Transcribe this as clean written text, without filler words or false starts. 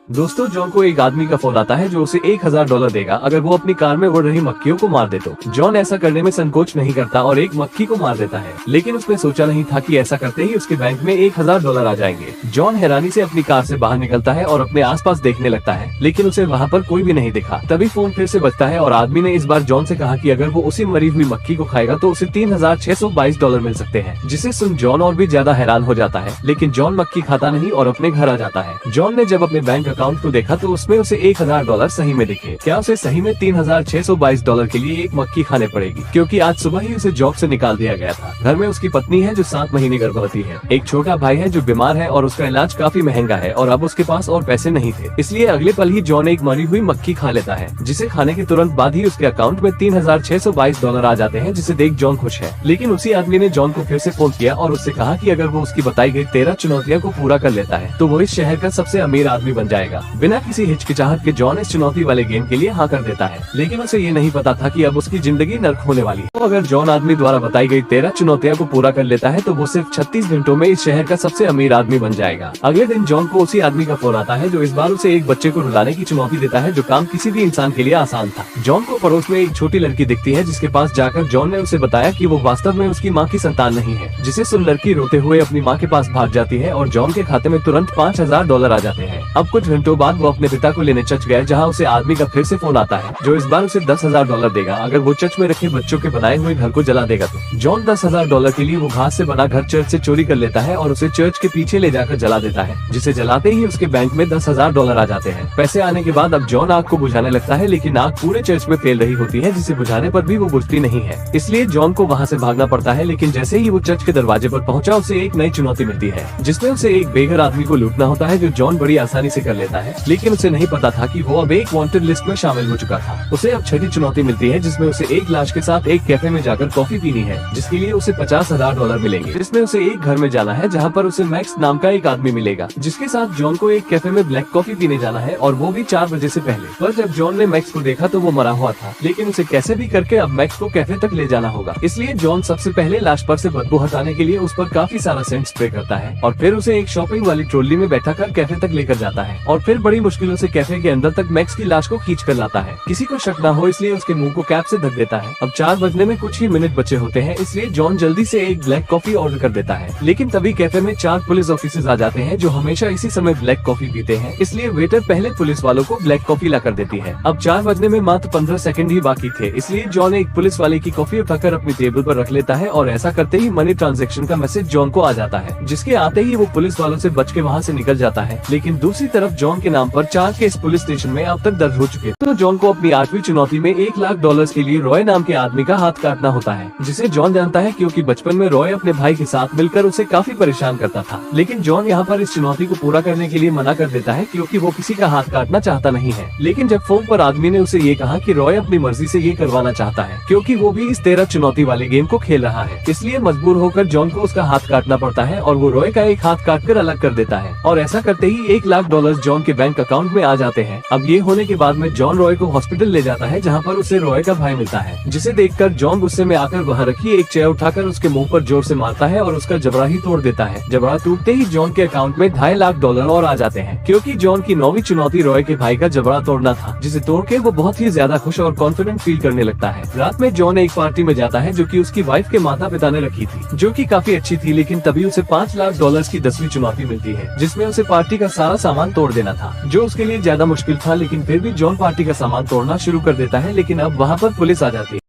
दोस्तों, जॉन को एक आदमी का फोन आता है जो उसे $1000 देगा अगर वो अपनी कार में उड़ रही मक्खियों को मार दे तो। जॉन ऐसा करने में संकोच नहीं करता और एक मक्खी को मार देता है, लेकिन उसने सोचा नहीं था कि ऐसा करते ही उसके बैंक में $1000 आ जाएंगे। जॉन हैरानी से अपनी कार से बाहर निकलता है और अपने आसपास देखने लगता है, लेकिन उसे वहाँ पर कोई भी नहीं दिखा। तभी फोन फिर से बजता है और आदमी ने इस बार जॉन से कहा कि अगर वो उसी मरी हुई मक्खी को खाएगा तो उसे $3622 मिल सकते हैं, जिसे सुन जॉन और भी ज्यादा हैरान हो जाता है। लेकिन जॉन मक्खी खाता नहीं और अपने घर आ जाता है। जॉन ने जब अपने बैंक अकाउंट को देखा तो उसमें उसे $1000 सही में दिखे। क्या उसे सही में $3622 के लिए एक मक्खी खाने पड़ेगी, क्योंकि आज सुबह ही उसे जॉब से निकाल दिया गया था। घर में उसकी पत्नी है जो 7 महीने गर्भवती है, एक छोटा भाई है जो बीमार है और उसका इलाज काफी महंगा है और अब उसके पास और पैसे नहीं थे, इसलिए अगले पल ही जॉन एक मरी हुई मक्खी खा लेता है, जिसे खाने के तुरंत बाद ही उसके अकाउंट में $3622 आ जाते हैं, जिसे देख जॉन खुश है। लेकिन उसी आदमी ने जॉन को फिर से फोन किया और उससे कहा कि अगर वो उसकी बताई गई 13 चुनौतियों को पूरा कर लेता है तो वो इस शहर का सबसे अमीर आदमी बन जाएगा। बिना किसी हिचकिचाहट के जॉन इस चुनौती वाले गेम के लिए हाँ कर देता है, लेकिन उसे ये नहीं पता था कि अब उसकी जिंदगी नर्क होने वाली है। तो अगर जॉन आदमी द्वारा बताई गई 13 चुनौतियों को पूरा कर लेता है तो वो सिर्फ 36 घंटों में इस शहर का सबसे अमीर आदमी बन जाएगा। अगले दिन जॉन को उसी आदमी का फोन आता है जो इस बार उसे एक बच्चे को रुलाने की चुनौती देता है, जो काम किसी भी इंसान के लिए आसान था। जॉन को पड़ोस में एक छोटी लड़की दिखती है, जिसके पास जाकर जॉन ने उसे बताया कि वो वास्तव में उसकी माँ की संतान नहीं है, जिसे सुन लड़की रोते हुए अपनी माँ के पास भाग जाती है और जॉन के खाते में तुरंत $5000 आ जाते हैं। अब कुछ घंटों बाद वो अपने पिता को लेने चर्च गया, जहाँ उसे आदमी का फिर से फोन आता है जो इस बार उसे $10,000 देगा अगर वो चर्च में रखे बच्चों के बनाए हुए घर को जला देगा तो। जॉन $10,000 के लिए वो घास से बना घर चर्च से चोरी कर लेता है और उसे चर्च के पीछे ले जाकर जला देता है, जिसे जलाते ही उसके बैंक में $10,000 आ जाते हैं। पैसे आने के बाद अब जॉन आग को बुझाने लगता है, लेकिन आग पूरे चर्च में फैल रही होती है, जिसे बुझाने पर भी वो बुझती नहीं है, इसलिए जॉन को वहाँ से भागना पड़ता है। लेकिन जैसे ही वो चर्च के दरवाजे पर पहुँचा उसे एक नई चुनौती मिलती है, जिसमें उसे एक बेघर आदमी को लूटना होता है, जो जॉन बड़ी आसानी से कर लेता है। लेकिन उसे नहीं पता था कि वो अब एक वांटेड लिस्ट में शामिल हो चुका था। उसे अब छठी चुनौती मिलती है, जिसमें उसे एक लाश के साथ एक कैफे में जाकर कॉफी पीनी है, जिसके लिए उसे $50,000 मिलेंगे। इसमें उसे एक घर में जाना है जहाँ पर उसे मैक्स नाम का एक आदमी मिलेगा, जिसके साथ जॉन को एक कैफे में ब्लैक कॉफी पीने जाना है, और वो भी 4 बजे से पहले। पर जब जॉन ने मैक्स को देखा तो वो मरा हुआ था, लेकिन उसे कैसे भी करके अब मैक्स को कैफे तक ले जाना होगा। इसलिए जॉन सबसे पहले लाश पर से बदबू हटाने के लिए उस पर काफी सारा सेंट स्प्रे करता है और फिर उसे एक शॉपिंग वाली ट्रॉली में बैठा कर कैफे तक लेकर जाता है और फिर बड़ी मुश्किलों से कैफे के अंदर तक मैक्स की लाश को खींच कर लाता है। किसी को शक न हो इसलिए उसके मुंह को कैप से ढक देता है। अब 4 बजने में कुछ ही मिनट बचे होते हैं, इसलिए जॉन जल्दी से एक ब्लैक कॉफी ऑर्डर कर देता है। लेकिन तभी कैफे में 4 पुलिस ऑफिसर्स आ जाते हैं, जो हमेशा इसी समय ब्लैक कॉफी पीते हैं, इसलिए वेटर पहले पुलिस वालों को ब्लैक कॉफी ला कर देती है। अब 4 बजने में मात्र 15 सेकंड ही बाकी थे, इसलिए जॉन एक पुलिस वाले की कॉफी उठाकर अपनी टेबल पर रख लेता है और ऐसा करते ही मनी ट्रांजैक्शन का मैसेज जॉन को आ जाता है, जिसके आते ही वो पुलिस वालों से बच के वहाँ से निकल जाता है। लेकिन दूसरी तरफ जॉन के नाम पर 4 केस पुलिस स्टेशन में अब तक दर्ज हो चुके, तो जॉन को अपनी 8वीं चुनौती में $1,00,000 के लिए रॉय नाम के आदमी का हाथ काटना होता है, जिसे जॉन जानता है क्योंकि बचपन में रॉय अपने भाई के साथ मिलकर उसे काफी परेशान करता था। लेकिन जॉन यहाँ पर इस चुनौती को पूरा करने के लिए मना कर देता है, क्योंकि वो किसी का हाथ काटना चाहता नहीं है। लेकिन जब फोन पर आदमी ने उसे ये कहा कि रॉय अपनी मर्जी से ये करवाना चाहता है, क्योंकि वो भी इस 13 चुनौती वाले गेम को खेल रहा है, इसलिए मजबूर होकर जॉन को उसका हाथ काटना पड़ता है और वो रॉय का एक हाथ काट कर अलग कर देता है और ऐसा करते ही $1,00,000 जॉन के बैंक अकाउंट में आ जाते हैं। अब ये होने के बाद में जॉन रॉय को हॉस्पिटल ले जाता है, जहाँ पर उसे रॉय का भाई मिलता है, जिसे देखकर जॉन गुस्से में आकर वहाँ रखी एक चेयर उठाकर उसके मुंह पर जोर से मारता है और उसका जबड़ा ही तोड़ देता है। जबड़ा टूटते ही जॉन के अकाउंट में $250,000 और आ जाते हैं, क्योंकि जॉन की 9वीं चुनौती रॉय के भाई का जबड़ा तोड़ना था, जिसे तोड़ के वो बहुत ही ज्यादा खुश और कॉन्फिडेंट फील करने लगता है। रात में जॉन एक पार्टी में जाता है जो कि उसकी वाइफ के माता पिता ने रखी थी, जो कि काफी अच्छी थी, लेकिन तभी उसे $5,00,000 की 10वीं चुनौती मिलती है, जिसमें उसे पार्टी का सारा सामान तोड़ देना था, जो उसके लिए ज्यादा मुश्किल था। लेकिन फिर भी जॉन पार्टी का सामान तोड़ना शुरू कर देता है, लेकिन अब वहाँ पर पुलिस आ जाती है।